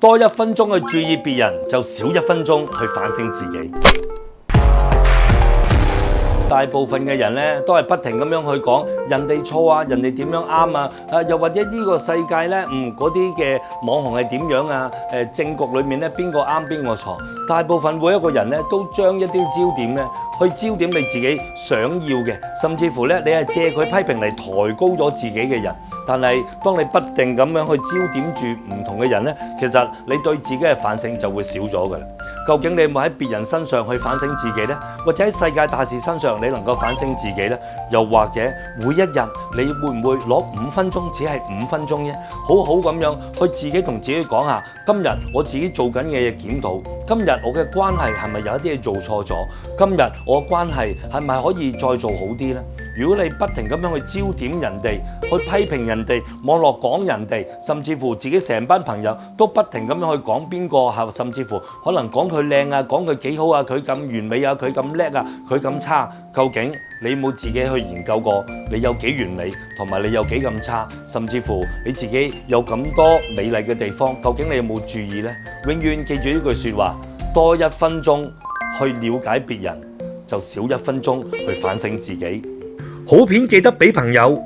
多1分鐘去注意別人，就少1分鐘去反省自己。大部分嘅人咧，都係不停咁樣去講人哋錯啊，人哋點樣啱啊，又或者呢個世界咧，嗰啲嘅網紅係點樣啊？政局裏面咧，邊個啱邊個錯？大部分每一個人咧，都將一啲焦點咧，去焦點你自己想要嘅，甚至乎咧，你係借佢批評嚟抬高咗自己嘅人。但係當你不定咁樣去焦點住唔同嘅人咧，其實你對自己嘅反省就會少咗㗎啦。究竟你有冇喺別人身上去反省自己呢？或者喺世界大事身上你能夠反省自己呢？又或者每一日你會唔會攞5分鐘，只係5分鐘啫，好好咁樣去自己同自己講下，今日我自己做緊嘅嘢檢討，今日我嘅關係係咪有一啲嘢做錯咗？今日我嘅關係係咪可以再做好啲呢？如果你不停咁樣去焦點人哋，去批評人哋，網絡講人哋，甚至乎自己成班朋友都不停咁樣去講邊個，甚至乎可能講佢靚啊，講佢幾好啊，佢咁完美啊，佢咁叻啊，佢咁差，究竟你冇自己去研究過你有幾完美，同埋你有幾咁差，甚至乎你自己有咁多美麗嘅地方，究竟你有冇注意呢？永遠記住呢句説話，多1分鐘去了解別人，就少1分鐘去反省自己。好片記得俾朋友